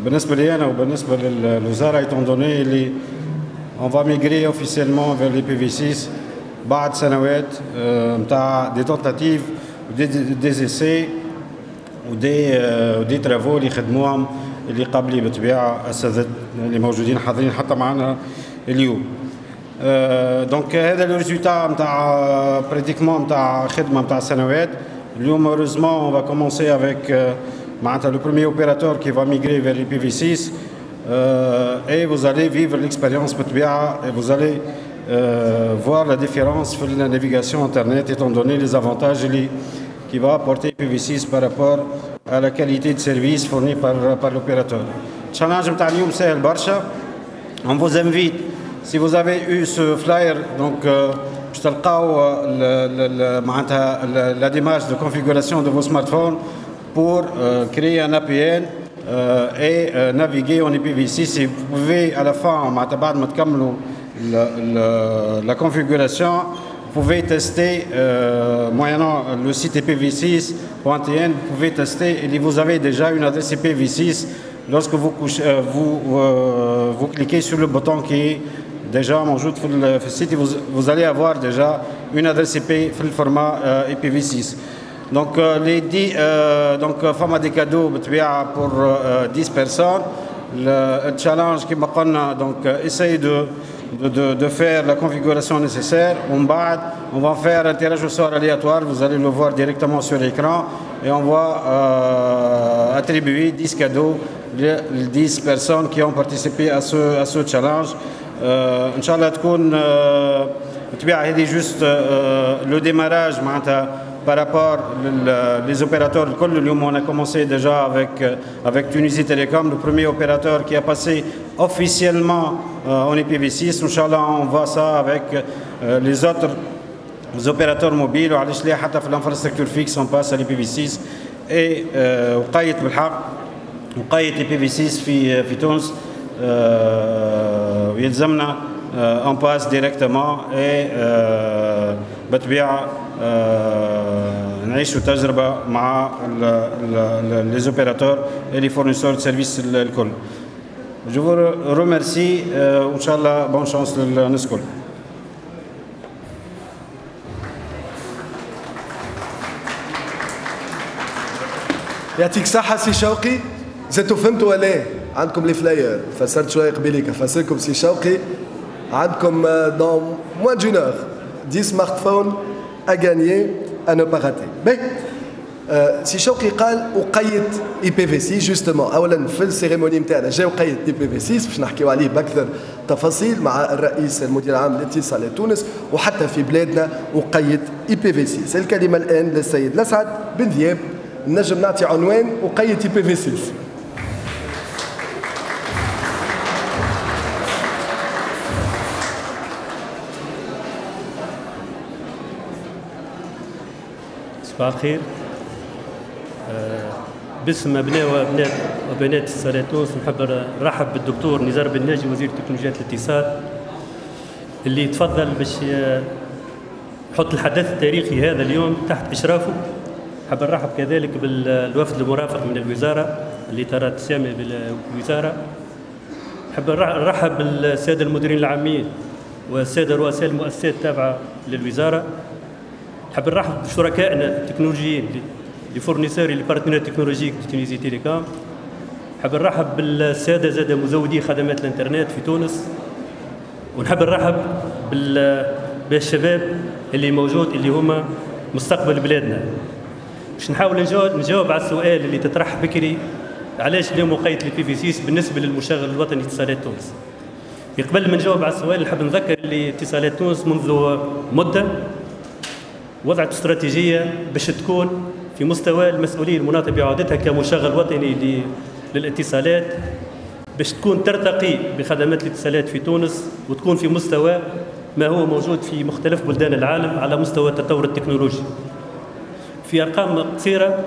بالنسبة لي أنا وبالنسبة للوزارة étant donné اللي on va migrer officiellement vers les PV6 بعد سنوات نتاع دي تونتاتيف ودي essais ودي ترافو اللي خدموهم اللي قبلي بالطبيعة أساتذة اللي موجودين حاضرين حتى معنا اليوم. دونك هذا لو ريزولتا نتاع بريتيكمون نتاع خدمة نتاع سنوات. اليوم heureusement on va commencer avec le premier opérateur qui va migrer vers les PV6 et vous allez vivre l'expérience et vous allez voir la différence sur la navigation internet étant donné les avantages qui va apporter PV6 par rapport à la qualité de service fournie par l'opérateur. Challenge نتاع اليوم سهل برشا. On vous invite, si vous avez eu ce flyer, donc باش تلقاو la démarche de configuration de vos smartphones pour créer un APN et naviguer en IPv6. Et vous pouvez à la fin, بعد ما تكملوا la configuration, vous pouvez tester moyennant le site IPv6.tn, vous pouvez tester et vous avez déjà une adresse IPv6 lorsque vous cliquez sur le bouton qui est déjà موجود في السيت. Vous allez avoir déjà une adresse IP في الفورمات IPv6. Donc les 10 donc فما des cadeaux بالطبيعة pour 10 personnes. Le challenge qui m'a قلنا donc essayer de faire la configuration nécessaire. On va faire un tirage au sort aléatoire, vous allez le voir directement sur l'écran et on va attribuer 10 cadeaux les 10 personnes qui ont participé à ce challenge. Inch'Allah تكون بالطبيعة هذه juste le démarrage par rapport les opérateurs الكل. اليوم on a commencé déjà avec Tunisie Télécom, le premier opérateur qui a passé officiellement en IPv6. Inch'Allah on voit ça avec les autres opérateurs mobiles وعلاش لا حتى في l'infrastructure fixe on passe à l'IPv6 et وقايت بالحق وقايت IPv6 في تونس ويلزمنا on passe directement et بالطبيعة نعيشوا تجربة مع les opérateurs et les fournisseurs de services الكل. Je vous remercie وإن شاء الله bonne chance للناس الكل. يعطيك الصحة سي شوقي. زيتو فهمتوا ولا ايه؟ عندكم لي فلاير فسرت شوية قبيليك فسركم سي شوقي. عندكم dans moins d'une heure 10 smartphones à gagner à ne pas rater. Mais سي شوقي قال وقيت IPv6 جوستومون. اولا في السيريموني نتاعنا جا وقيت IPv6 باش نحكيو عليه باكثر تفاصيل مع الرئيس المدير العام لاتصالات تونس وحتى في بلادنا وقيت IPv6. الكلمة الآن للسيد الأسعد بن ذياب. نجم نعطي عنوان وقيت IPv6. صباح الخير. باسم ابناء وبنات اتصالات تونس نحب نرحب بالدكتور نزار بن ناجي وزير تكنولوجيات الاتصال اللي تفضل باش يحط الحدث التاريخي هذا اليوم تحت اشرافه. نحب نرحب كذلك بالوفد المرافق من الوزاره اللي ترى تسامي بالوزاره. نحب نرحب بالساده المديرين العامين والساده رؤساء المؤسسات التابعه للوزاره. نحب نرحب بشركائنا التكنولوجيين لي فورنيسور لي بارتنير تكنولوجيك تونيزي تيليكوم. نحب نرحب بالساده زاد مزودي خدمات الانترنت في تونس. ونحب نرحب بالشباب اللي موجود اللي هما مستقبل بلادنا. باش نحاول نجاوب على السؤال اللي تطرح بكري علاش اليوم وقيت الIPv6 بالنسبه للمشغل الوطني اتصالات تونس. قبل ما نجاوب على السؤال نحب نذكر اللي اتصالات تونس منذ مده وضعت استراتيجيه باش تكون في مستوى المسؤوليه المناطه بعودتها كمشغل وطني للاتصالات، باش تكون ترتقي بخدمات الاتصالات في تونس وتكون في مستوى ما هو موجود في مختلف بلدان العالم على مستوى التطور التكنولوجي. في ارقام قصيره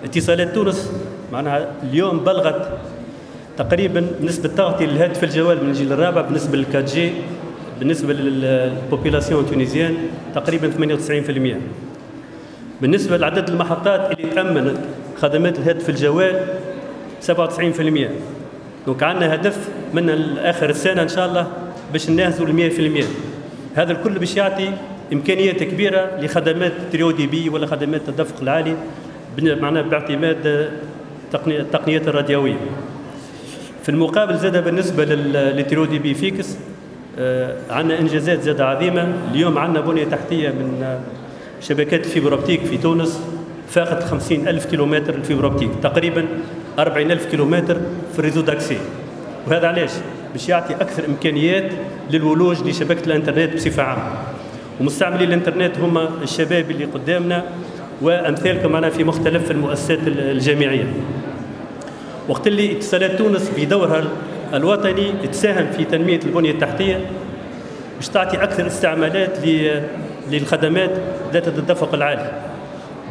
اتصالات تونس معناها اليوم بلغت تقريبا نسبه تغطيه للهاتف الجوال من الجيل الرابع بالنسبه لل 4G بالنسبه للبوبيلاسيون تونيزيان تقريبا 98%. بالنسبه لعدد المحطات اللي تامنت خدمات الهاتف الجوال 97%. دونك عندنا هدف من اخر السنه ان شاء الله باش ننهزوا ل 100%. هذا الكل باش يعطي امكانيات كبيره لخدمات تريو دي بي ولا خدمات التدفق العالي معناها باعتماد التقنيات الراديويه. في المقابل زاد بالنسبه للتريو دي بي فيكس عندنا انجازات زاد عظيمه. اليوم عندنا بنيه تحتيه من شبكات الفيبر اوبتيك في تونس فاقت 50,000 كيلومتر الفيبر اوبتيك، تقريبا 40,000 كيلومتر في الريزو داكسي. وهذا علاش؟ باش يعطي اكثر امكانيات للولوج لشبكه الانترنت بصفه عامه. ومستعملي الانترنت هما الشباب اللي قدامنا وامثالكم معنا في مختلف المؤسسات الجامعيه. وقت اللي اتصالات تونس بدورها الوطني تساهم في تنميه البنيه التحتيه باش تعطي اكثر استعمالات للخدمات ذات التدفق العالي.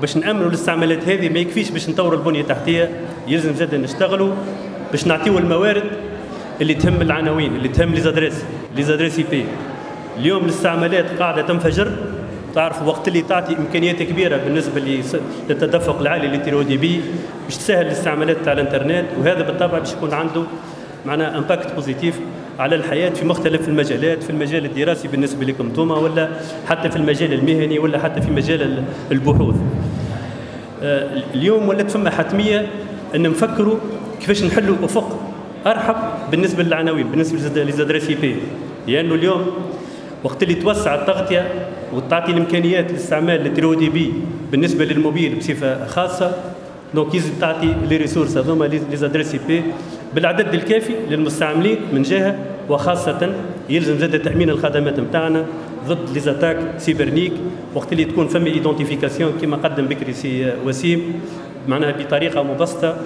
باش نامنوا الاستعمالات هذه ما يكفيش باش نطوروا البنيه التحتيه، يلزم زاد نشتغلوا باش نعطيو الموارد اللي تهم العناوين، اللي تهم لي زادريس اي بي. اليوم الاستعمالات قاعده تنفجر، تعرفوا وقت اللي تعطي امكانيات كبيره بالنسبه للتدفق العالي للتيرو دي بي باش تسهل الاستعمالات تاع الانترنت، وهذا بالطبع باش يكون عنده معناها امباكت بوزيتيف على الحياه في مختلف المجالات، في المجال الدراسي بالنسبه لكم انتم، ولا حتى في المجال المهني، ولا حتى في مجال البحوث. اليوم ولات فما حتميه ان نفكروا كيفاش نحلوا افق ارحب بالنسبه للعناوين، بالنسبه لزادريس اي بي، لانه اليوم وقت اللي توسع التغطيه وتعطي الامكانيات لاستعمال التريو دي بي بالنسبه للموبيل بصفه خاصه، دونك يجب تعطي لي ريسورس هذوما لي زادريس اي بي بالعدد الكافي للمستعملين من جهه، وخاصه يلزم زاد تامين الخدمات نتاعنا ضد لي زاتاك سيبرنيك. وقت اللي تكون فما ايدونتيفيكاسيون كما قدم بكري سي وسيم معناها بطريقه مبسطه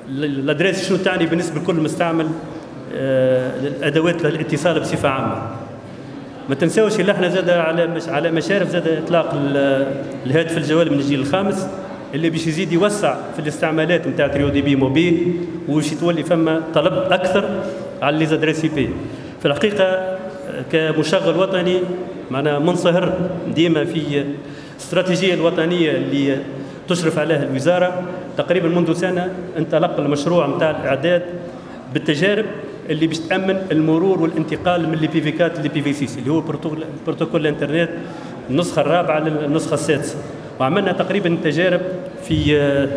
الادريس شنو تعني بالنسبه لكل مستعمل الادوات الاتصال بصفه عامه. ما تنساوش اللي احنا زاد على مشارف زاد اطلاق الهاتف الجوال من الجيل الخامس اللي باش يزيد يوسع في الاستعمالات نتاع تريو دي بي موبيل، وباش تولي فما طلب اكثر على لي زادريس اي بي. في الحقيقه كمشغل وطني معنا منصهر ديما في الاستراتيجيه الوطنيه اللي تشرف عليها الوزاره. تقريبا منذ سنه انطلق المشروع نتاع الاعداد بالتجارب اللي باش تامن المرور والانتقال من لي بيفيكات للي بي في 6 اللي هو بروتوكول الانترنت النسخه الرابعه للنسخه السادسه. وعملنا تقريبا تجارب في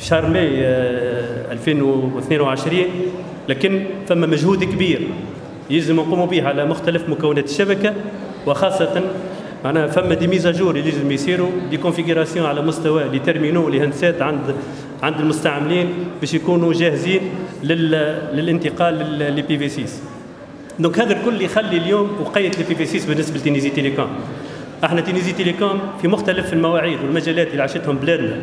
شهر ماي 2022، لكن فما مجهود كبير يلزم نقوموا به على مختلف مكونات الشبكه، وخاصه معناها فما دي ميزاجور اللي لازم يصيروا دي كونفيغوراسيون على مستوى لي تيرمينو لي هاندسات عند المستعملين باش يكونوا جاهزين للانتقال للبي في 6. دونك هذا الكل يخلي اليوم وقيت للبي في 6 بالنسبه لتينيزي تيليكوم. احنا تينيزي تيليكوم في مختلف المواعيد والمجالات اللي عاشتهم بلادنا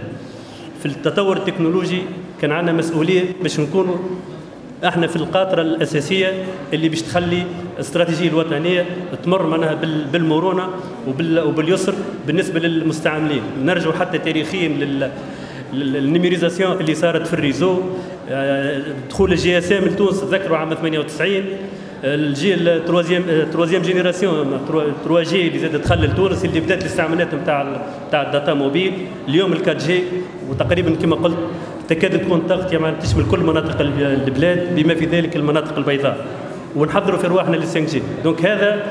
في التطور التكنولوجي كان عندنا مسؤوليه باش نكونوا احنا في القاطره الاساسيه اللي باش تخلي الاستراتيجيه الوطنيه تمر معناها بالمرونه وباليسر بالنسبه للمستعملين. نرجعوا حتى تاريخيا للنيميريزاسيون اللي صارت في الريزو، دخول الجي اس ام لتونس تذكروا عام 98، الجيل تروازيام جينيراسيون 3 جي اللي زاد دخل لتونس اللي بدات الاستعمالات نتاع الداتا موبيل. اليوم ال 4 جي وتقريبا كما قلت تكاد تكون تغطيه معناها تشمل كل مناطق البلاد بما في ذلك المناطق البيضاء، ونحضروا في رواحنا لل 5 جي. دونك هذا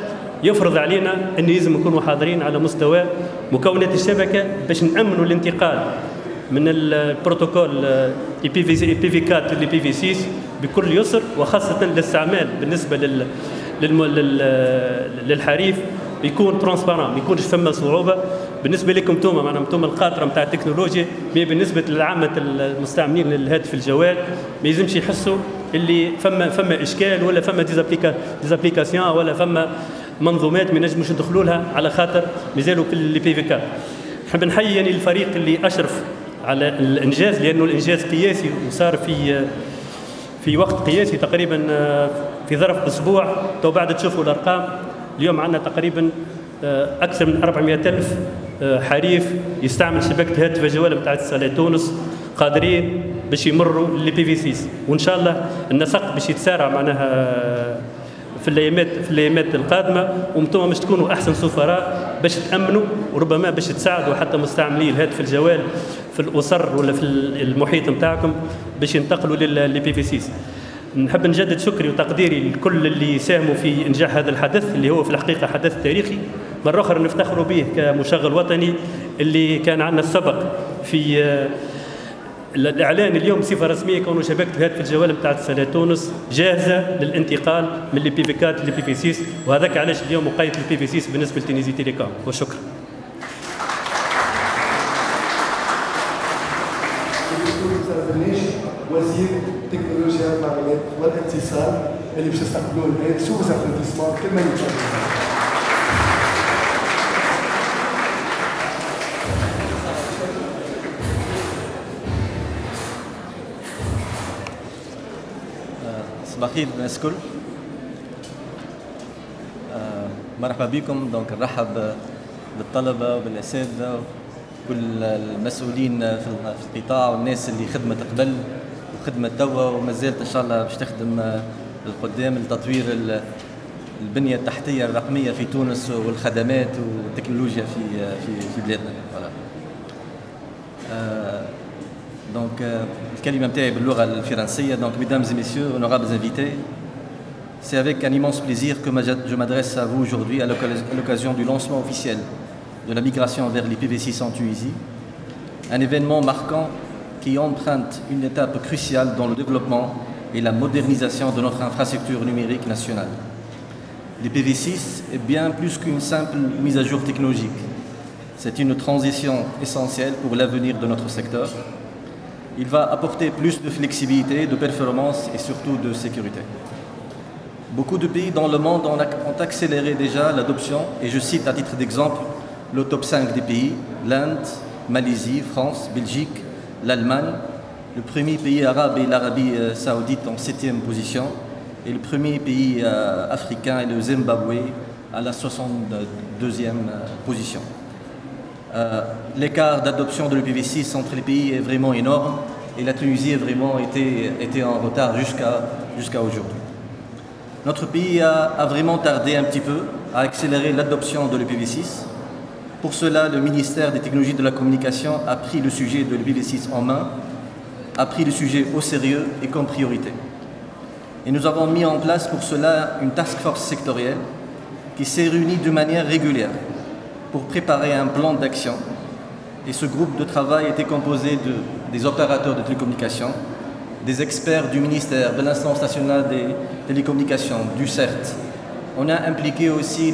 يفرض علينا ان لازم نكونوا حاضرين على مستوى مكونات الشبكه باش نامنوا الانتقال من البروتوكول اي بي في 4 للبي في 6 بكل يسر، وخاصه الاستعمال بالنسبه للحريف يكون ترانسبارون، ما يكونش فما صعوبه بالنسبه لكم انتم معناها انتم القاطره نتاع التكنولوجيا، مي بالنسبه لعامه المستعملين للهاتف الجوال ما يلزمش يحسوا اللي فما اشكال ولا فما ديزابليكاسيون ولا فما منظومات ما ينجموش يدخلوا لها على خاطر مازالوا في البي في 4. نحب نحيي يعني الفريق اللي اشرف على الانجاز، لانه الانجاز قياسي وصار في وقت قياسي تقريبا في ظرف اسبوع. تو بعد تشوفوا الارقام اليوم عندنا تقريبا اكثر من 400,000 حريف يستعمل شبكه الهاتف الجوال نتاع اتصالات تونس قادرين باش يمروا للبي في 6، وان شاء الله النسق باش يتسارع معناها في الايامات القادمه، وانتم باش تكونوا احسن سفراء باش تامنوا وربما باش تساعدوا حتى مستعملي الهاتف الجوال في الاسر ولا في المحيط نتاعكم باش ينتقلوا للبي في 6. نحب نجدد شكري وتقديري لكل اللي ساهموا في انجاح هذا الحدث اللي هو في الحقيقه حدث تاريخي، مره اخرى نفتخروا به كمشغل وطني اللي كان عندنا السبق في الاعلان اليوم بصفه رسميه كونه شبكه الهاتف الجوال بتاعت اتصالات تونس جاهزه للانتقال من البي في 4 للبي في 6، وهذاك علاش اليوم مقيد البي في 6 بالنسبه لتونيزي تيليكوم. وشكرا. وزير التكنولوجيا والمعلومات والاتصال اللي باش يستقبلوه الان سوء ابلوديسمون كلمه صباح الخير الناس الكل. مرحبا بكم. دونك نرحب بالطلبه وبالاساتذه وكل المسؤولين في القطاع والناس اللي خدمت قبل وخدمت توا وما زالت ان شاء الله باش تخدم القدام لتطوير البنيه التحتيه الرقميه في تونس والخدمات والتكنولوجيا في بلادنا. فوالا. دونك الكلمه نتاعي باللغه الفرنسيه. Donc mesdames et messieurs, honorables invités, c'est avec un immense plaisir que je m'adresse à vous aujourd'hui à l'occasion du lancement officiel de la migration vers l'IPv6 en Tunisie, un événement marquant qui emprunte une étape cruciale dans le développement et la modernisation de notre infrastructure numérique nationale. L'IPv6 est bien plus qu'une simple mise à jour technologique. C'est une transition essentielle pour l'avenir de notre secteur. Il va apporter plus de flexibilité, de performance et surtout de sécurité. Beaucoup de pays dans le monde ont accéléré déjà l'adoption, et je cite à titre d'exemple le top 5 des pays: l'Inde, Malaisie, France, Belgique, l'Allemagne, le premier pays arabe et l'Arabie saoudite en 7e position, et le premier pays africain est le Zimbabwe à la 62e position. L'écart d'adoption de l'IPv6 entre les pays est vraiment énorme, et la Tunisie a vraiment été en retard jusqu'à aujourd'hui. Notre pays a vraiment tardé un petit peu à accélérer l'adoption de l'IPv6. Pour cela, le ministère des Technologies de la Communication a pris le sujet de l'IPv6 en main, a pris le sujet au sérieux et comme priorité. Et nous avons mis en place pour cela une task force sectorielle qui s'est réunie de manière régulière pour préparer un plan d'action. Et ce groupe de travail était composé des opérateurs de télécommunications, des experts du ministère, de l'Instance nationale des télécommunications, du CERT. On a impliqué aussi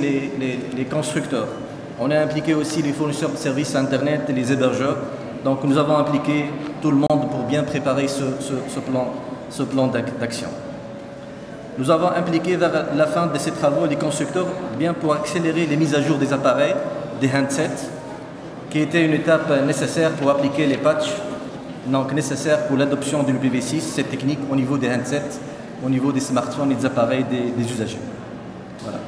les constructeurs. On a impliqué aussi les fournisseurs de services Internet et les hébergeurs. Donc nous avons impliqué tout le monde pour bien préparer ce plan d'action. Nous avons impliqué vers la fin de ces travaux les constructeurs bien pour accélérer les mises à jour des appareils, des handsets, qui était une étape nécessaire pour appliquer les patchs, donc nécessaires pour l'adoption de l'IPv6, cette technique au niveau des handsets, au niveau des smartphones et des appareils des usagers. Voilà.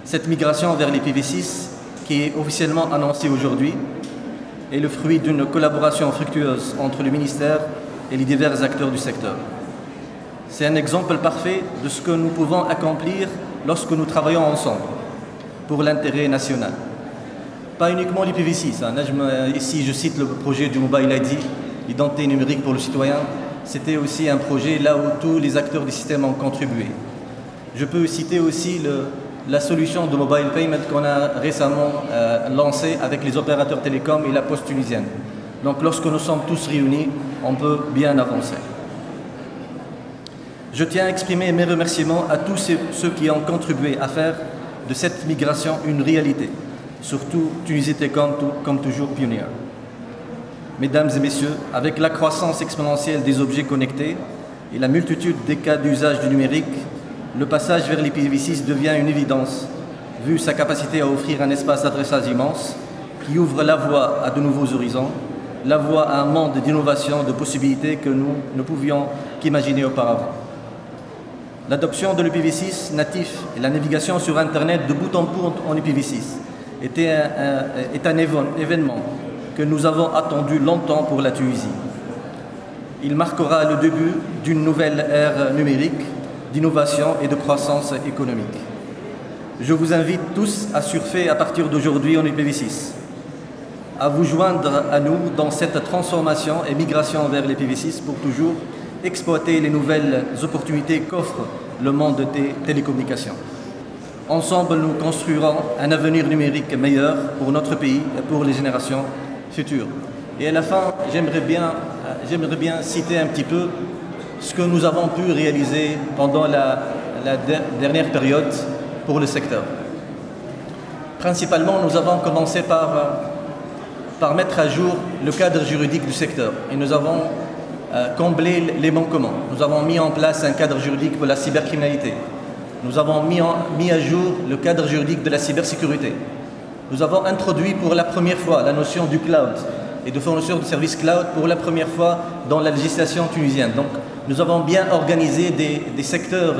Cette migration vers l'IPv6, qui est officiellement annoncée aujourd'hui, est le fruit d'une collaboration fructueuse entre le ministère et les divers acteurs du secteur. C'est un exemple parfait de ce que nous pouvons accomplir lorsque nous travaillons ensemble pour l'intérêt national. Pas uniquement l'IPv6. Ici, je cite le projet du Mobile ID, l'identité numérique pour le citoyen. C'était aussi un projet là où tous les acteurs du système ont contribué. Je peux citer aussi la solution de mobile payment qu'on a récemment lancée avec les opérateurs télécoms et la Poste tunisienne. Donc lorsque nous sommes tous réunis, on peut bien avancer. Je tiens à exprimer mes remerciements à tous ceux qui ont contribué à faire de cette migration une réalité. Surtout Tunisie Télécom comme toujours pionnière. Mesdames et messieurs, avec la croissance exponentielle des objets connectés et la multitude des cas d'usage du numérique, le passage vers l'IPv6 devient une évidence, vu sa capacité à offrir un espace d'adressage immense qui ouvre la voie à de nouveaux horizons, la voie à un monde d'innovation, de possibilités que nous ne pouvions qu'imaginer auparavant. L'adoption de l'IPv6 natif et la navigation sur Internet de bout en bout en IPv6 est un événement que nous avons attendu longtemps pour la Tunisie. Il marquera le début d'une nouvelle ère numérique, d'innovation et de croissance économique. Je vous invite tous à surfer à partir d'aujourd'hui en IPv6. à vous joindre à nous dans cette transformation et migration vers les PV6 pour toujours exploiter les nouvelles opportunités qu'offre le monde des télécommunications. Ensemble, nous construirons un avenir numérique meilleur pour notre pays et pour les générations futures. Et à la fin, j'aimerais bien citer un petit peu ce que nous avons pu réaliser pendant la dernière période pour le secteur. Principalement, nous avons commencé par mettre à jour le cadre juridique du secteur et nous avons comblé les manquements. Nous avons mis en place un cadre juridique pour la cybercriminalité. Nous avons mis à jour le cadre juridique de la cybersécurité. Nous avons introduit pour la première fois la notion du cloud et de fournisseur de services cloud pour la première fois dans la législation tunisienne. Donc, nous avons bien organisé des secteurs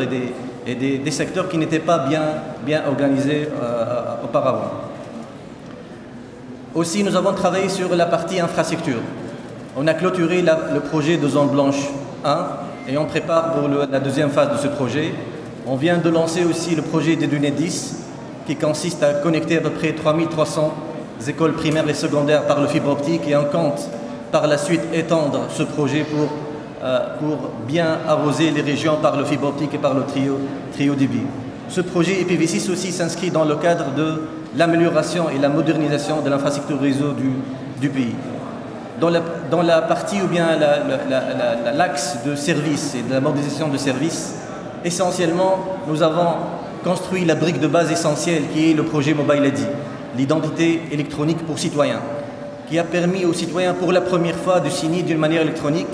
et des secteurs qui n'étaient pas bien organisés auparavant. Aussi, nous avons travaillé sur la partie infrastructure. On a clôturé le projet de Zone Blanche 1 et on prépare pour la deuxième phase de ce projet. On vient de lancer aussi le projet des Dunet 10 qui consiste à connecter à peu près 3300 écoles primaires et secondaires par le fibre optique et on compte par la suite étendre ce projet pour bien arroser les régions par le fibre optique et par le trio débit. Ce projet IPv6 aussi s'inscrit dans le cadre de l'amélioration et la modernisation de l'infrastructure réseau du pays. Dans la partie ou bien l'axe de services et de la modernisation de services, essentiellement, nous avons construit la brique de base essentielle qui est le projet Mobile ID, l'identité électronique pour citoyens, qui a permis aux citoyens pour la première fois de signer d'une manière électronique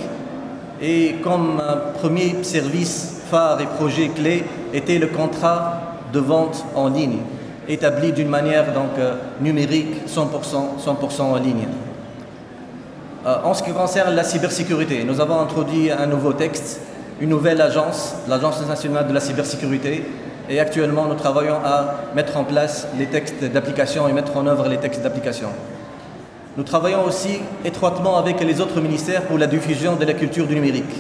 et comme premier service phare et projet clé était le contrat de vente en ligne, établi d'une manière donc, numérique 100% en ligne. En ce qui concerne la cybersécurité, nous avons introduit un nouveau texte, une nouvelle agence, l'Agence nationale de la cybersécurité, et actuellement nous travaillons à mettre en place les textes d'application et mettre en œuvre les textes d'application. Nous travaillons aussi étroitement avec les autres ministères pour la diffusion de la culture du numérique.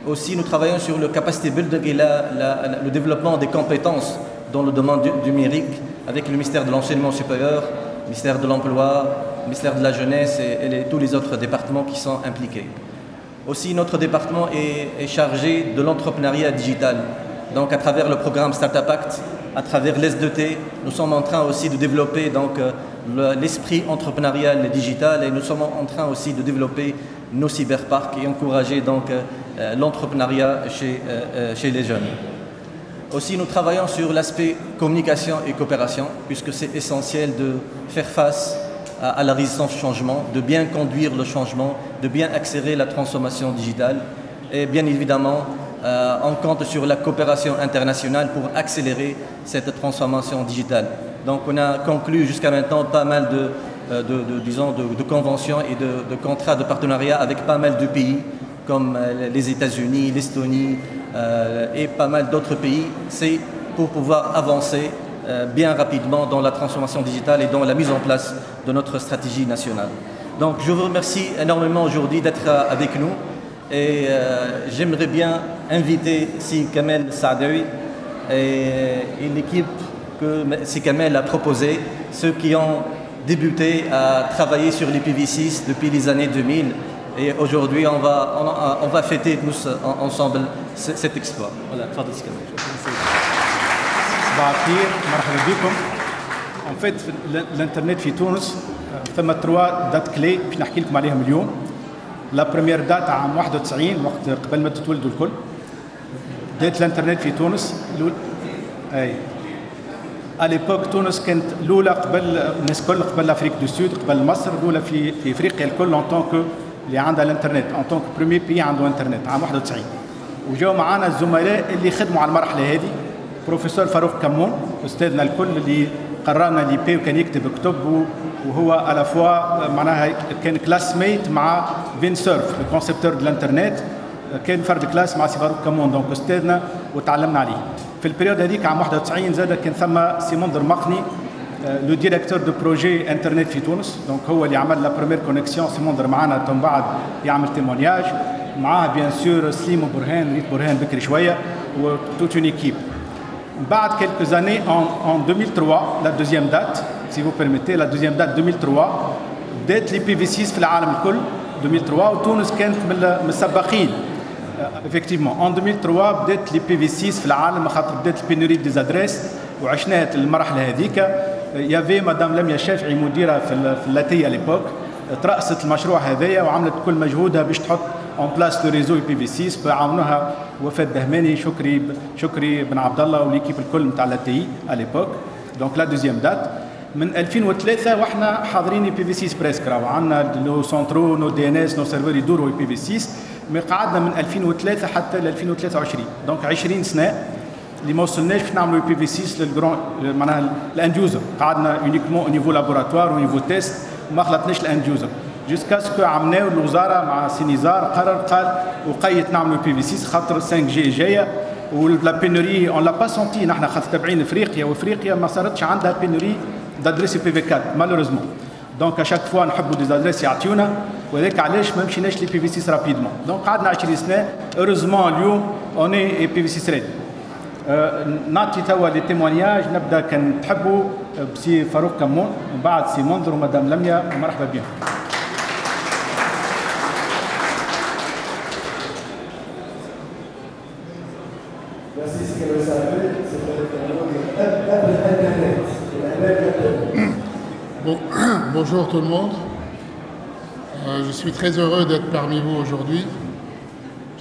Aussi, nous travaillons sur le capacity building et le développement des compétences dans le domaine du numérique avec le ministère de l'Enseignement supérieur, le ministère de l'Emploi, le ministère de la Jeunesse et tous les autres départements qui sont impliqués. Aussi, notre département est chargé de l'entrepreneuriat digital. Donc, à travers le programme Startup Act, à travers l'S2T, nous sommes en train aussi de développer l'esprit entrepreneurial digital et nous sommes en train aussi de développer nos cyberparcs et encourager donc l'entrepreneuriat chez les jeunes. Aussi, nous travaillons sur l'aspect communication et coopération, puisque c'est essentiel de faire face à la résistance au changement, de bien conduire le changement, de bien accélérer la transformation digitale. Et bien évidemment, on compte sur la coopération internationale pour accélérer cette transformation digitale. Donc on a conclu jusqu'à maintenant pas mal de conventions et de contrats de partenariat avec pas mal de pays, comme les États-Unis, l'Estonie et pas mal d'autres pays. C'est pour pouvoir avancer bien rapidement dans la transformation digitale et dans la mise en place de notre stratégie nationale. Donc je vous remercie énormément aujourd'hui d'être avec nous et j'aimerais bien inviter Si Kamel Saadaoui et l'équipe que Si Kamel a proposée, ceux qui ont débuté à travailler sur les PV6 depuis les années 2000 et aujourd'hui on va fêter tous ensemble cet exploit. Voilà, تفضل سي كمال. صباح الخير، مرحبا بكم. En fait, الانترنت في تونس ثم 3 دات كلي باش نحكي لكم عليهم اليوم. لا بروميير دات عام 91 وقت قبل ما تتولدوا الكل. بداية الانترنت في تونس اي اليبوك تونس كانت الاولى قبل الناس الكل، قبل افريك دو سود، قبل مصر، الاولى في افريقيا الكل ان طونك اللي عندها الانترنت ان طونك بروميير بي عنده انترنت عام 91. وجاوا معنا الزملاء اللي خدموا على المرحله هذه، بروفيسور فاروق كمون استاذنا الكل اللي قرانا لي بي وكان يكتب كتب وهو على فوا معناها كان كلاس ميت مع فين سيرف الكونسيبتور دو الانترنت، كان فرد كلاس مع سي فاروق كمون دونك استاذنا وتعلمنا عليه. في البريود هذيك عام 91 زاد كان ثم سيمون درمقني لو ديريكتور دو بروجي انترنت في تونس، دونك هو اللي عمل لا بروميير كونيكسيون. سيمون در معنا من بعد يعمل تيمونياج معاه بيان سور سليم وبرهان، ريت برهان بكري شويه وتوت اون ايكيب. بعد quelques années en 2003 la deuxième date si vous permettez la deuxième date 2003 بدات لي بي في 6 في العالم الكل 2003 وتونس كانت من السباقين effectivement en 2003 بدات لي بي في 6 في العالم خاطر بدات البينوري دي زادريس وعشناها المرحله هذيك يافي مدام لميا الشافعي مديره في اللاتيه ليبوك ترأست المشروع هذايا وعملت كل مجهودها باش تحط اون بلاس لو ريزو بي في 6 عاونوها وفاة دهماني شكري بن عبد الله وليكيب الكل نتاع اللاتي ا ليبوك دونك لا دوزيام دات من 2003 واحنا حاضرين بي في 6 بريسك راهو عندنا لو سونترو نو دي ان اس نو سيرفور يدوروا بي في 6 مي قعدنا من 2003 حتى ل 2023 دونك 20 سنه اللي ما وصلناش باش نعملوا بي في 6 للجرون معناها الاند يوزر قعدنا يونيكمون او نيفو لابوراتوار او نيفو تيست ما خلطناش الاند يوزر جوسكا سكو عملناو الوزاره مع سينيزار قال وقيت نعملوا بي في 6 خاطر 5 جي جايه ولا بينوري اون لا با سونتي نحن خاطر تابعين افريقيا وافريقيا ما صارتش عندها بينوري d'adresse IPv4 malheureusement. Donc à chaque fois نحبوا des adresses يعطيونا وهذاك علاش ما مشيناش لي بي في 6 رابيدمون. دونك قعدنا 20 سنه heureusement اليوم اون اي بي في 6 ريد. نعطي توا لي تيمونياج نبدا كان تحبوا بسي فاروق كمون ومن بعد سي منذر ومدام لميا ومرحبا بهم. Bon, bonjour tout le monde. Je suis très heureux d'être parmi vous aujourd'hui.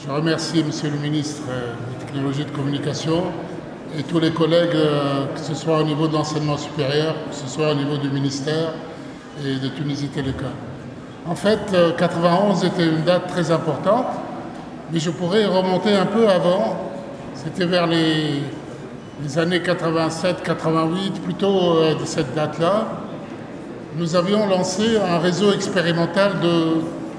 Je remercie Monsieur le ministre des Technologies de Communication et tous les collègues, que ce soit au niveau de l'enseignement supérieur, que ce soit au niveau du ministère et de Tunisie Télécom. En fait, 91 était une date très importante, mais je pourrais remonter un peu avant. C'était vers les années 87-88, plutôt de cette date-là. Nous avions lancé un réseau expérimental de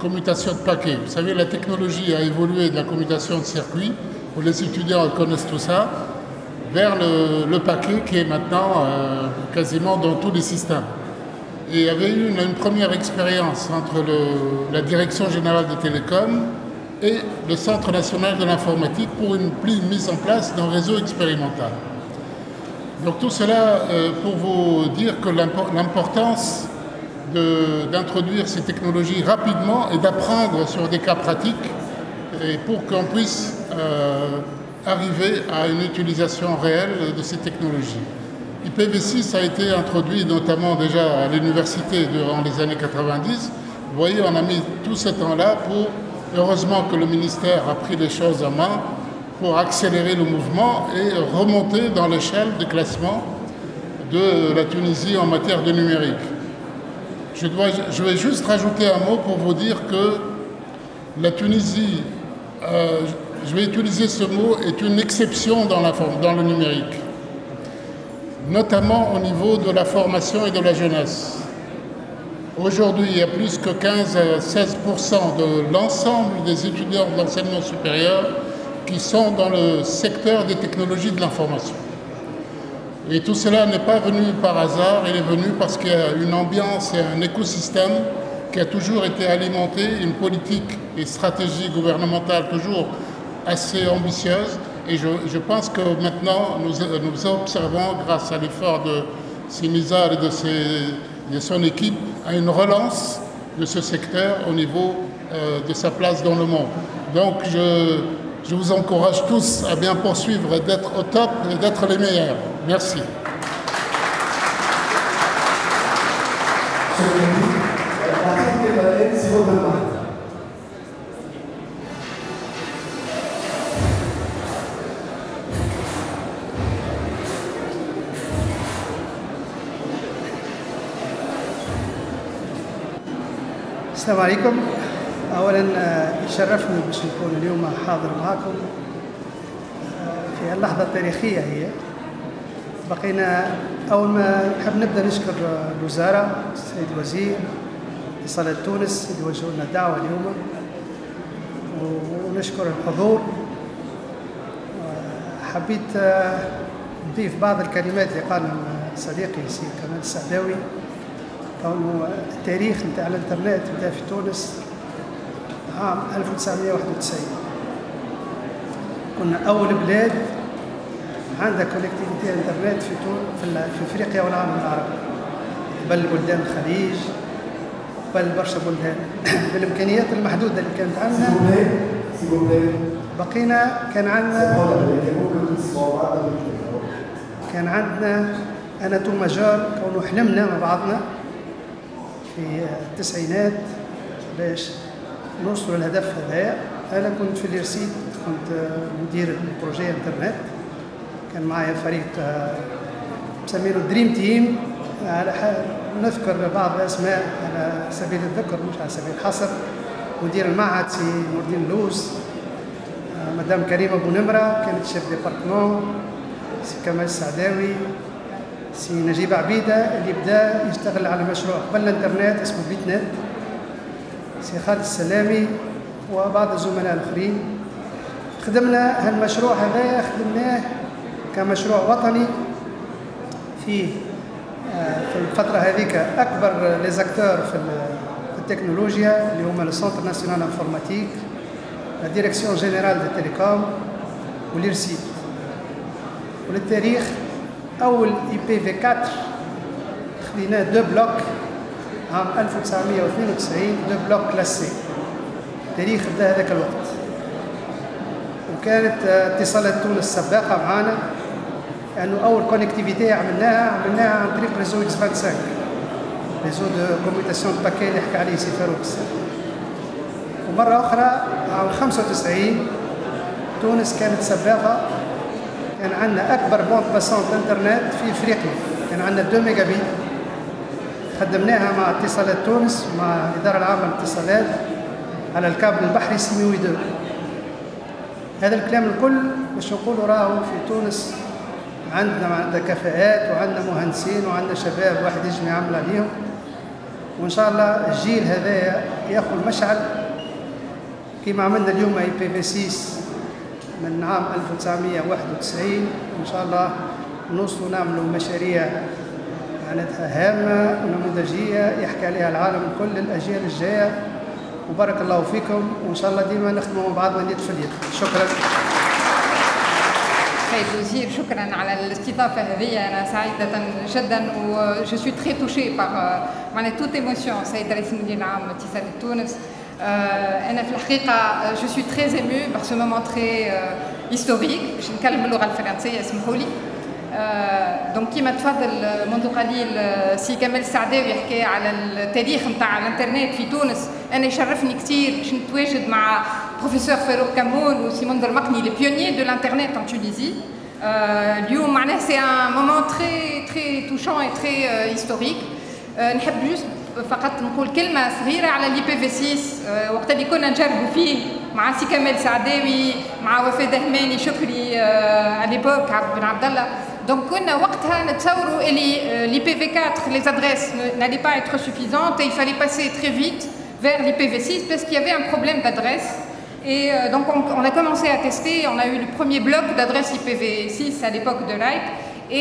commutation de paquets. Vous savez, la technologie a évolué de la commutation de circuit, où les étudiants connaissent tout ça, vers le paquet qui est maintenant quasiment dans tous les systèmes. Et il y avait eu une première expérience entre la Direction générale des télécoms et le Centre national de l'informatique pour une mise en place d'un réseau expérimental. Donc tout cela pour vous dire que l'importance d'introduire ces technologies rapidement et d'apprendre sur des cas pratiques et pour qu'on puisse arriver à une utilisation réelle de ces technologies. IPv6 a été introduit notamment déjà à l'université durant les années 90. Vous voyez, on a mis tout ce temps-là pour, heureusement que le ministère a pris les choses en main, pour accélérer le mouvement et remonter dans l'échelle de classement de la Tunisie en matière de numérique. Je vais juste rajouter un mot pour vous dire que la Tunisie, je vais utiliser ce mot, est une exception dans le numérique, notamment au niveau de la formation et de la jeunesse. Aujourd'hui, il y a plus que 15 à 16% de l'ensemble des étudiants de l'enseignement supérieur qui sont dans le secteur des technologies de l'information. Et tout cela n'est pas venu par hasard, il est venu parce qu'il y a une ambiance et un écosystème qui a toujours été alimenté, une politique et stratégie gouvernementale toujours assez ambitieuse. Et je pense que maintenant, nous observons, grâce à l'effort de Sinizar et de son équipe, à une relance de ce secteur au niveau de sa place dans le monde. Donc je vous encourage tous à bien poursuivre et d'être au top et d'être les meilleurs. Merci. السلام عليكم. اولا يشرفني باش نكون اليوم حاضر معكم في اللحظه التاريخيه هي. بقينا اول ما نحب نبدا نشكر الوزاره السيد الوزير اتصالات تونس اللي وجهوا لنا الدعوه اليوم، ونشكر الحضور. حبيت نضيف بعض الكلمات اللي قالهم صديقي سي كمال السعداوي، كونه التاريخ نتاع الانترنت بدا في تونس عام 1991. كنا اول بلاد عندها كونكتيفيتي انترنت في افريقيا والعالم العربي، قبل بلدان الخليج قبل برشا بلدان. بالامكانيات المحدوده اللي كانت عندنا بقينا كان عندنا انا تو مجال كونه حلمنا مع بعضنا في التسعينات باش نوصلوا للهدف هذايا. انا كنت في اليرسيد، كنت مدير البروجي انترنت، كان معايا فريق مسمينه دريم تيم. على نذكر بعض الاسماء على سبيل الذكر مش على سبيل الحصر: مدير المعهد سي نور الدين اللوز، مدام كريمه ابو نمره كانت شيف ديبارتمون، سي كمال السعداوي، سي نجيب عبيده اللي بدا يشتغل على مشروع قبل الانترنت اسمه بيت نت، سي خالد السلامي وبعض الزملاء الاخرين. خدمنا هالمشروع هذايا، خدمناه كمشروع وطني في الفترة هذيك أكبر ليزاكتور في التكنولوجيا اللي هما السنتر ناسيونال انفورماتيك، لا ديريكسيون جينيرال دي تيليكوم والإرسيد. وللتاريخ أول IPv4 خديناه دو بلوك عام 1992، دو بلوك كلاسي. التاريخ بدا هذاك الوقت، وكانت اتصالات تونس سباقة معانا، لأنه أول كونكتيفيتي عملناها عن طريق ريزو اكس 25، ريزو دو كوميوتاسيون باكي اللي حكى عليه سي فاروق. ومرة أخرى عام 95 تونس كانت سباقة، كان عندنا أكبر بوند باسونت انترنت في إفريقيا، كان عندنا 2 ميجا بيت. خدمناها مع اتصالات تونس مع الإدارة العامة للاتصالات على الكابل البحري سيميوي 2. هذا الكلام الكل باش نقولوا راهو في تونس عندنا كفاءات وعندنا مهندسين وعندنا شباب واحد يجي يعمل عليهم، وان شاء الله الجيل هذايا ياخذ مشعل كما عملنا اليوم IPv6 من عام 1991. وان شاء الله نوصلوا نعملوا مشاريع معناتها هامه ونموذجيه يحكي عليها العالم الكل للاجيال الجايه. وبارك الله فيكم، وان شاء الله ديما نخدموا مع بعضنا يد في اليد. شكرا. سيد الوزير، شكرا على الاستضافه هذه، انا سعيده جدا و je suis très touchée par معناتها toute émotion. سيد رئيس المدير العام اتصالات تونس، انا في الحقيقه je suis très émue par ce moment très historique. باش نتكلم باللغه الفرنسيه اسمحوا لي. دونك كيما تفضل منذ قليل سي كمال السعداوي يحكي على التاريخ نتاع الانترنت في تونس، انا يشرفني كثير باش نتواجد مع بروفيسور فاروق كمون وسيمون درمقني لي بيونيي دو الانترنت ان تونيزي. اليوم معناها سي ان مومون تري توشون اي تري هيستوريك. نحب جوست فقط نقول كلمه صغيره على IPv6 وقت اللي كنا نجربوا فيه مع سي كمال السعداوي مع وفاء دهماني شكري à l'époque عبد بن عبد الله. Donc كنا وقتها نتصوروا اللي l'IPv4 les adresses n'allaient pas être suffisantes et il fallait passer très vite vers l'IPv6 parce qu'il y avait un problème d'adresse. Et donc on a commencé à tester, on a eu le premier bloc d'adresses IPv6 à l'époque de l'AIP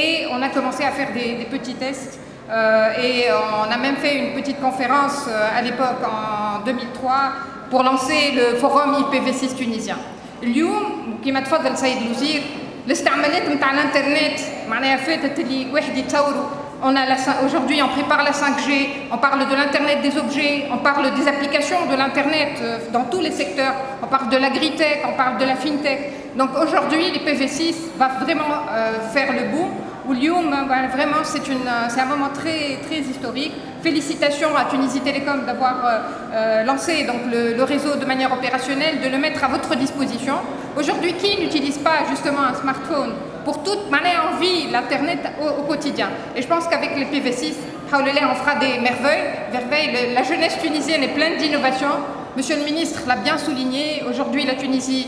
et on a commencé à faire des petits tests. Et on a même fait une petite conférence à l'époque en 2003 pour lancer le forum IPv6 tunisien. اليوم كما تفضل سيد الوزير الاستعمالات نتاع الانترنت معناها فاتت اللي واحد يتصوروا. Aujourd'hui, on prépare la 5G, on parle de l'Internet des objets, on parle des applications de l'Internet dans tous les secteurs, on parle de l'agritech, on parle de la fintech. Donc aujourd'hui, l'IPv6 va vraiment faire le boom. واليوم vraiment c'est un moment très historique. Félicitations à Tunisie Télécom d'avoir lancé donc le réseau de manière opérationnelle, de le mettre à votre disposition. Aujourd'hui, qui n'utilise pas justement un smartphone pour toute manière en vie l'internet au quotidien? Et je pense qu'avec l'IPv6, on fera des merveilles. La jeunesse tunisienne est pleine d'innovation. Monsieur le ministre l'a bien souligné. Aujourd'hui, la Tunisie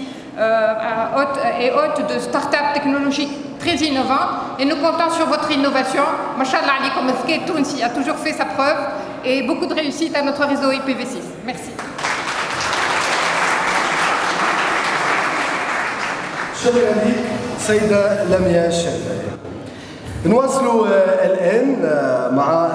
est hôte de start-up technologiques très innovantes et nous comptons sur votre innovation. Machallah alaikum, Tunisie a toujours fait sa preuve et beaucoup de réussite à notre réseau IPv6. Merci. شكرا لك سيدة لميا الشافعي. نواصلوا الآن مع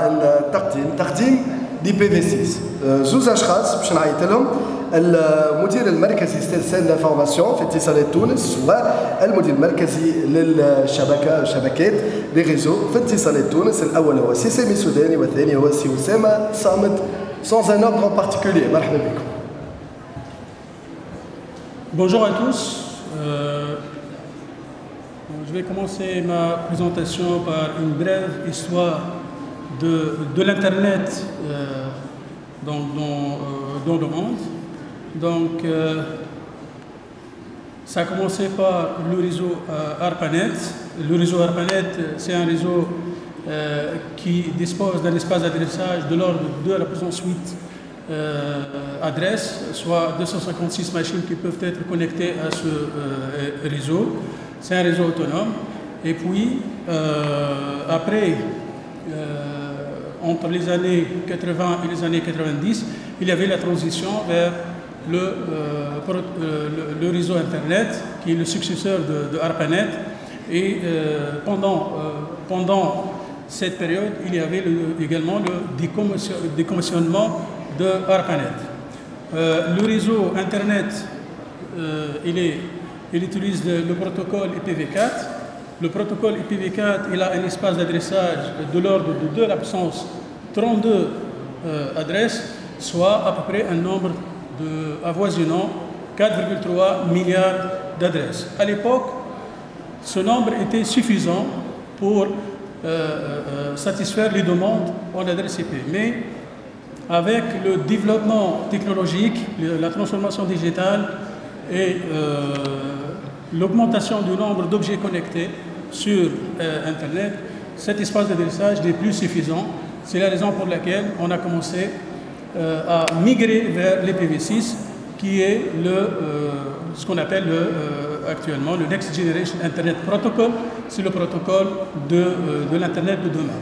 تقديم IPv6. زوز أشخاص باش نعيط لهم، المدير المركزي ستيل لافورماسيون في اتصالات تونس والمدير المركزي للشبكات لي ريزو في اتصالات تونس. الأول هو سي سامي سوداني والثاني هو سي أسامة صامد sans un ordre en particulier. Bonjour à tous. Je vais commencer ma présentation par une brève histoire de l'Internet dans le monde. Donc, ça a commencé par le réseau ARPANET. Le réseau ARPANET, c'est un réseau qui dispose d'un espace d'adressage de l'ordre de 2 à la puissance 8 adresses, soit 256 machines qui peuvent être connectées à ce réseau. C'est un réseau autonome. Et puis, après, entre les années 80 et les années 90, il y avait la transition vers le réseau Internet, qui est le successeur de ARPANET. Et pendant cette période, il y avait également le décommissionnement de ARPANET. Le réseau Internet, il utilise le protocole IPv4. Le protocole IPv4, il a un espace d'adressage de l'ordre de 2 à la puissance 32 adresses, soit à peu près un nombre avoisinant 4,3 milliards d'adresses. À l'époque, ce nombre était suffisant pour satisfaire les demandes en adresse IP. Mais avec le développement technologique, la transformation digitale et l'augmentation du nombre d'objets connectés sur Internet, cet espace d'adressage n'est plus suffisant. C'est la raison pour laquelle on a commencé à migrer vers l'IPv6, qui est ce qu'on appelle actuellement le Next Generation Internet Protocol. C'est le protocole de l'Internet de demain.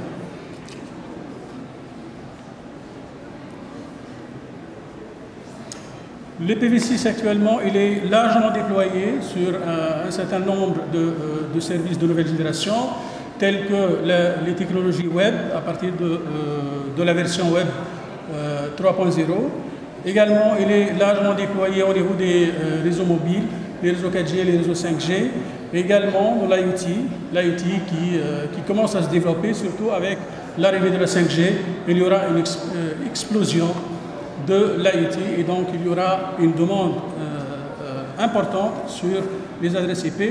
L'IPv6 actuellement, il est largement déployé sur un certain nombre de services de nouvelle génération, tels que les technologies web, à partir de la version web 3.0. Également, il est largement déployé au niveau des réseaux mobiles, les réseaux 4G, les réseaux 5G. Également, l'IoT qui commence à se développer, surtout avec l'arrivée de la 5G. Il y aura une explosion de l'IoT et donc il y aura une demande importante sur les adresses IP.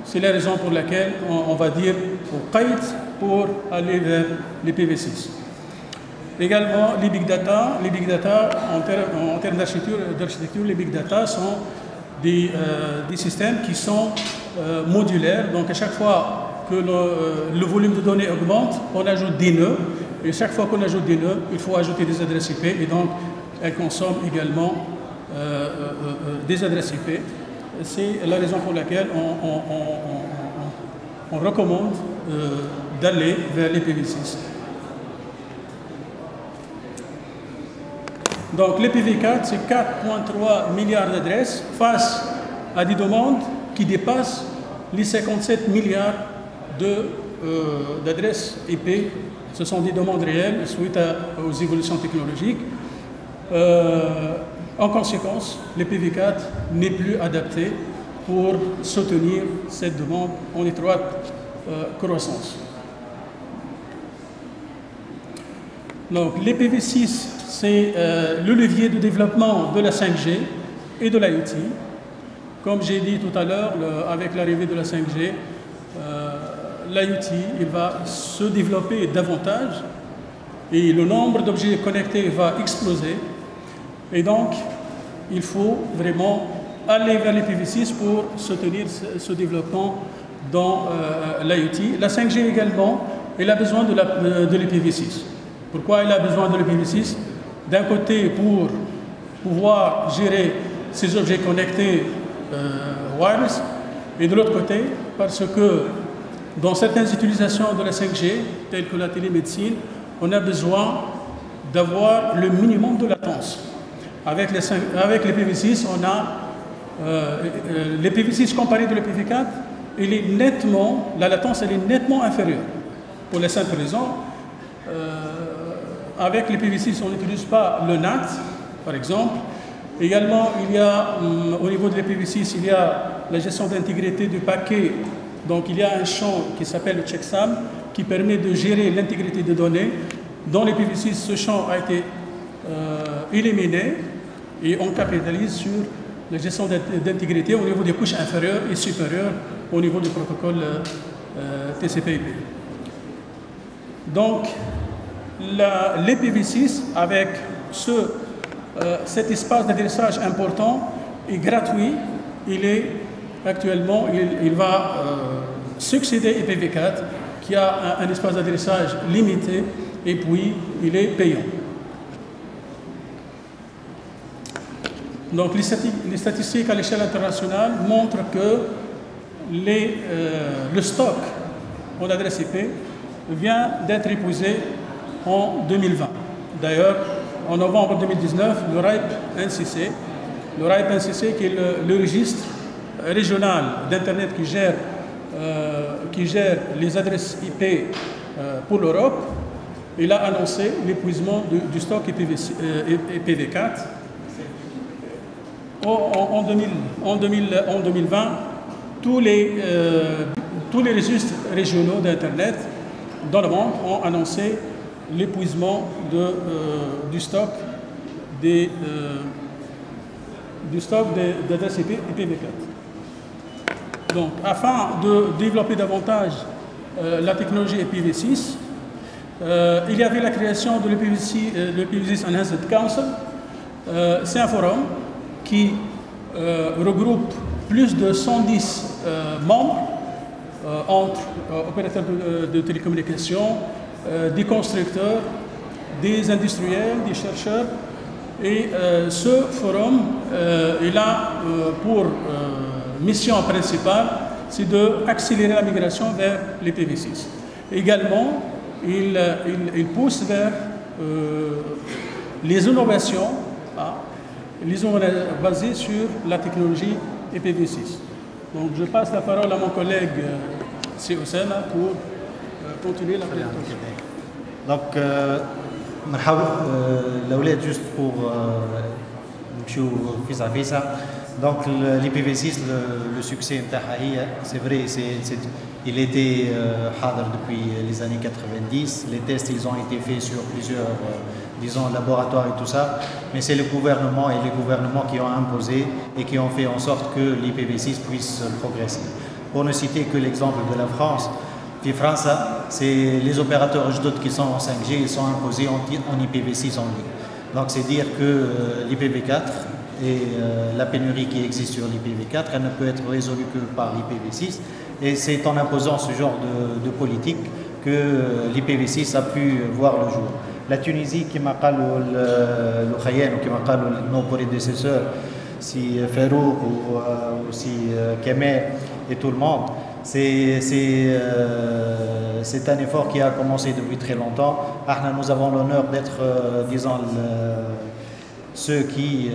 C'est la raison pour laquelle on va dire au qaïd pour aller vers l'IPv6. Également, les big data en termes d'architecture, les big data sont des systèmes qui sont modulaires. Donc à chaque fois que le volume de données augmente, on ajoute des nœuds. Et chaque fois qu'on ajoute des nœuds, il faut ajouter des adresses IP. Et donc, elles consomment également des adresses IP. C'est la raison pour laquelle on recommande d'aller vers l'IPv6. Donc l'IPv4, c'est 4,3 milliards d'adresses face à des demandes qui dépassent les 57 milliards d'adresses IP. Ce sont des demandes réelles suite aux évolutions technologiques. En conséquence, l'IPv4 n'est plus adapté pour soutenir cette demande en étroite croissance. Donc l'IPv6, c'est le levier de développement de la 5G et de l'IoT. Comme j'ai dit tout à l'heure, avec l'arrivée de la 5G, l'IoT va se développer davantage et le nombre d'objets connectés va exploser. Et donc, il faut vraiment aller vers l'IPv6 pour soutenir ce développement dans l'IoT. La 5G également, elle a besoin de l'IPv6. Pourquoi elle a besoin de l'IPv6? D'un côté, pour pouvoir gérer ces objets connectés wireless, et de l'autre côté, parce que dans certaines utilisations de la 5G, telles que la télémédecine, on a besoin d'avoir le minimum de latence. Avec l'IPv6, on a l'IPv6 comparé de l'IPv4, la latence elle est nettement inférieure. Pour la simple raison, avec l'IPv6, on n'utilise pas le NAT, par exemple. Également, il y a, au niveau de l'IPv6, il y a la gestion d'intégrité du paquet. Donc, il y a un champ qui s'appelle le checksum, qui permet de gérer l'intégrité des données. Dans l'IPv6, ce champ a été éliminés et on capitalise sur la gestion d'intégrité au niveau des couches inférieures et supérieures au niveau du protocole TCP/IP. Donc, l'IPv6 avec cet espace d'adressage important est gratuit. Il va succéder IPv4 qui a un espace d'adressage limité et puis il est payant. Donc les statistiques à l'échelle internationale montrent que le stock en adresse IP vient d'être épuisé en 2020. D'ailleurs, en novembre 2019, le RIPE-NCC, qui est le registre régional d'Internet qui gère les adresses IP pour l'Europe, il a annoncé l'épuisement du stock IPv4. En 2020, tous les registres régionaux d'Internet dans le monde ont annoncé l'épuisement du stock d'adresses IPv4. Donc, afin de développer davantage la technologie IPv6, il y avait la création de l'IPv6 Enhanced Council. C'est un forum qui regroupe plus de 110 membres entre opérateurs de télécommunications, des constructeurs, des industriels, des chercheurs. Et ce forum, il a pour mission principale, c'est d'accélérer la migration vers l'IPv6. Également, il pousse vers les innovations, basées sur la technologie IPv6. Donc, je passe la parole à mon collègue Oussama pour continuer la présentation. Donc, l'Aulad, juste pour Fisa. Donc, l'IPv6, le succès, c'est vrai, il était hadr depuis les années 90. Les tests, ils ont été faits sur plusieurs, laboratoires et tout ça. Mais c'est le gouvernement et les gouvernements qui ont imposé et qui ont fait en sorte que l'IPv6 puisse progresser. Pour ne citer que l'exemple de la France, c'est les opérateurs JDOT qui sont en 5G, ils sont imposés en IPv6 en ligne. Donc c'est dire que l'IPv4 et la pénurie qui existe sur l'IPv4, elle ne peut être résolue que par l'IPv6. Et c'est en imposant ce genre de politique que l'IPv6 a pu voir le jour. La Tunisie, qui m'a dit le Khayen, ou qui m'a dit nos prédécesseurs, si Ferrouk ou si Kemer et tout le monde, c'est un effort qui a commencé depuis très longtemps. Nous avons l'honneur d'être, ceux qui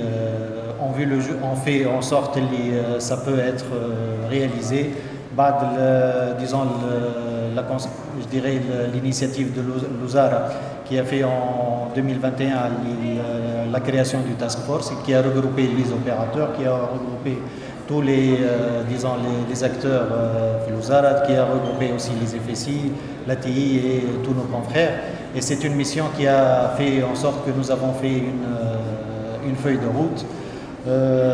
ont vu le jeu, ont fait en sorte que ça peut être réalisé. Je dirais l'initiative de l'Ouzara qui a fait en 2021 la création du task force et qui a regroupé les opérateurs, qui a regroupé tous les acteurs L'Ouzara, qui a regroupé aussi les FSI, l'ATI et tous nos confrères. Et c'est une mission qui a fait en sorte que nous avons fait une feuille de route.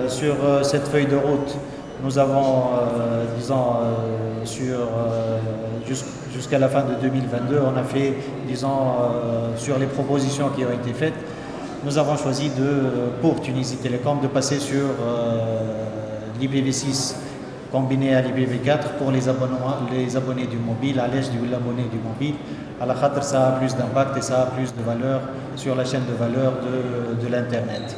Sur cette feuille de route, nous avons, jusqu'à la fin de 2022, on a fait, sur les propositions qui ont été faites, nous avons choisi pour Tunisie Télécom de passer sur l'IPv6 combiné à l'IPv4 pour les abonnés du mobile, à l'âge de l'abonné du mobile. À la khatre, ça a plus d'impact et ça a plus de valeur sur la chaîne de valeur de l'Internet.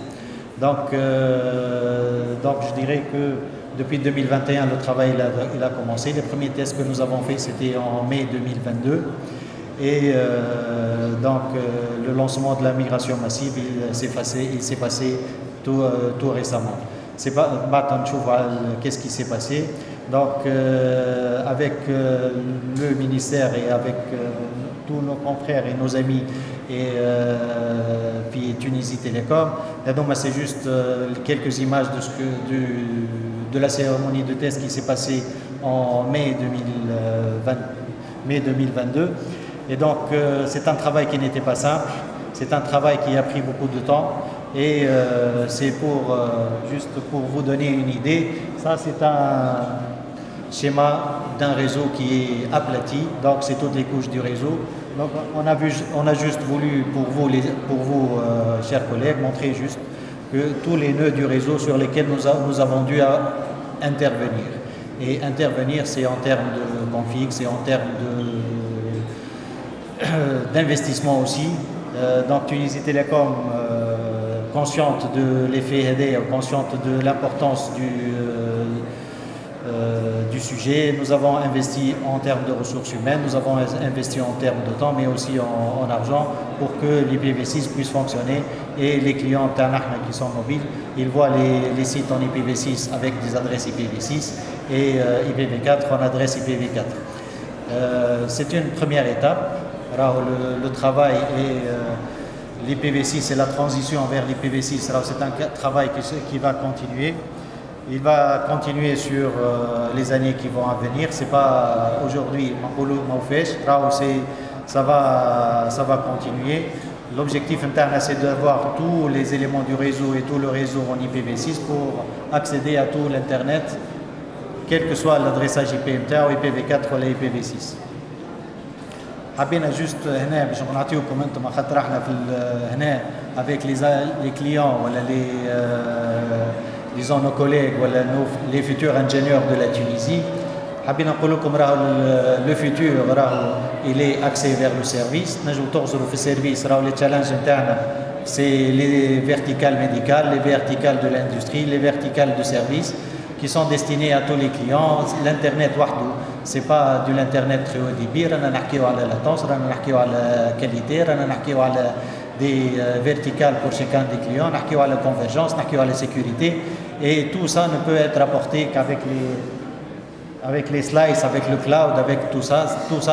Donc, je dirais que depuis 2021, le travail il a commencé. Les premiers tests que nous avons faits, c'était en mai 2022. Et le lancement de la migration massive, il s'est passé tout récemment. C'est pas qu'est-ce qui s'est passé. Donc, avec le ministère et avec tous nos confrères et nos amis et puis Tunisie Télécom, c'est juste quelques images de la cérémonie de test qui s'est passée en mai 2022. Et donc, c'est un travail qui n'était pas simple. C'est un travail qui a pris beaucoup de temps et c'est pour, juste pour vous donner une idée, ça c'est un schéma d'un réseau qui est aplati, donc c'est toutes les couches du réseau. Donc on a juste voulu pour vous chers collègues, montrer juste que tous les nœuds du réseau sur lesquels nous avons dû intervenir. Et intervenir, c'est en termes de config, c'est en termes d'investissement aussi. Donc Tunisie Télécom, consciente de l'effet aidé, consciente de l'importance du sujet, nous avons investi en termes de ressources humaines, nous avons investi en termes de temps, mais aussi en argent pour que l'IPv6 puisse fonctionner et les clients qui sont mobiles, ils voient les sites en IPv6 avec des adresses IPv6 et IPv4 en adresse IPv4. C'est une première étape. Alors, le travail et l'IPv6 et la transition vers l'IPv6, c'est un travail qui va continuer. Il va continuer sur les années qui vont venir. C'est pas aujourd'hui, ça va continuer. L'objectif interne, c'est d'avoir tous les éléments du réseau et tout le réseau en IPv6 pour accéder à tout l'Internet, quel que soit l'adressage IPv4 ou IPv4 ou l'IPv6. حبينا juste هنا باش نعطيوكم انتم خاطر احنا في هنا avec les clients ولا disons nos collègues ولا les futurs ingénieurs de la Tunisie. حبينا نقول لكم راهو le futur راهو il est axé vers le service. نجموا تغزروا في السيرفيس راهو les challenges نتاعنا c'est les verticales médicales, les verticales de l'industrie, les verticales de service qui sont destinés à tous les clients. L'internet c'est pas de l'internet très haut débit, on a نحكيو على latence, on a نحكيو على qualité, on a نحكيو على des verticales pour chacun des clients, on a نحكيو على convergence, on a نحكيو على sécurité, et tout ça ne peut être apporté qu'avec les slices, avec le cloud, avec tout ça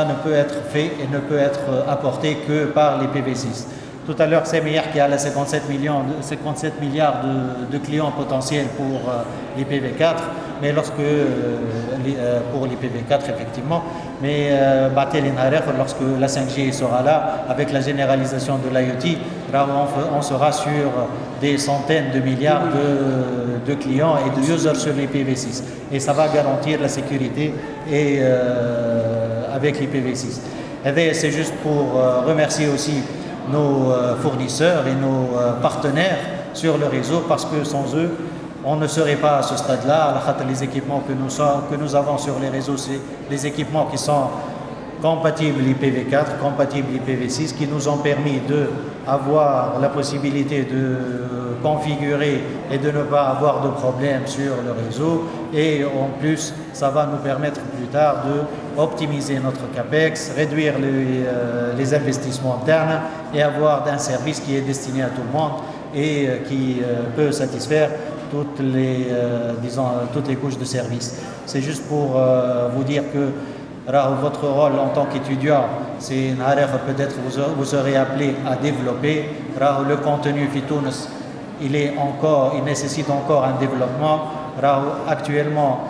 ne peut être fait et ne peut être apporté que par les PV6. Tout à l'heure, c'est meilleur qu'il y a 57 milliards de clients potentiels pour l'IPv4, mais pour l'IPv4 effectivement, mais lorsque la 5G sera là, avec la généralisation de l'IoT, on sera sur des centaines de milliards de clients et de users sur l'IPv6. Et ça va garantir la sécurité et, avec l'IPv6. C'est juste pour remercier aussi nos fournisseurs et nos partenaires sur le réseau, parce que sans eux, on ne serait pas à ce stade-là. Les équipements que nous avons sur les réseaux, c'est les équipements qui sont compatibles IPv4, compatibles IPv6, qui nous ont permis d'avoir la possibilité de configurer et de ne pas avoir de problème sur le réseau. Et en plus, ça va nous permettre plus tard d'optimiser notre CAPEX, réduire les investissements internes et avoir un service qui est destiné à tout le monde et qui peut satisfaire toutes les couches de service. C'est juste pour vous dire que votre rôle en tant qu'étudiant, c'est peut-être vous serez appelé à développer. Le contenu Fitounes, il nécessite encore un développement. Actuellement,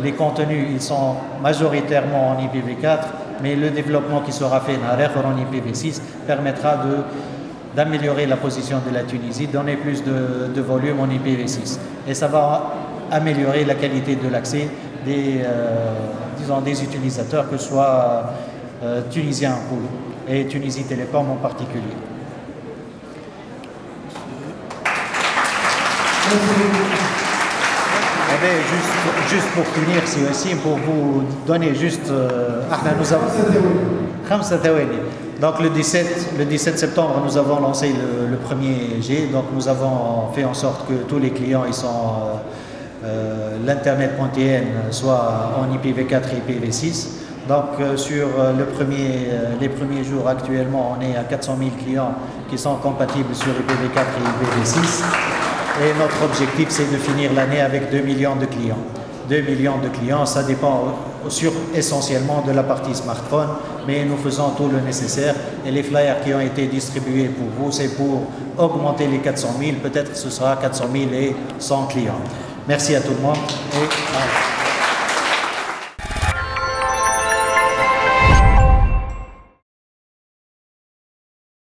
les contenus ils sont majoritairement en IPv4, mais le développement qui sera fait en IPv6 permettra d'améliorer la position de la Tunisie, donner plus de volume en IPv6. Et ça va améliorer la qualité de l'accès des utilisateurs, que ce soit tunisiens et Tunisie Télécom en particulier. Juste pour finir, c'est aussi pour vous donner juste... nous avons... Donc le 17 septembre, nous avons lancé le premier G. Donc nous avons fait en sorte que tous les clients ils sont l'Internet.tn soit en IPv4 et IPv6. Donc sur les premiers jours actuellement, on est à 400 000 clients qui sont compatibles sur IPv4 et IPv6. Et notre objectif, c'est de finir l'année avec 2 millions de clients. 2 millions de clients, ça dépend essentiellement de la partie smartphone, mais nous faisons tout le nécessaire. Et les flyers qui ont été distribués pour vous, c'est pour augmenter les 400 000. Peut-être que ce sera 400 000 et 100 clients. Merci à tout le monde.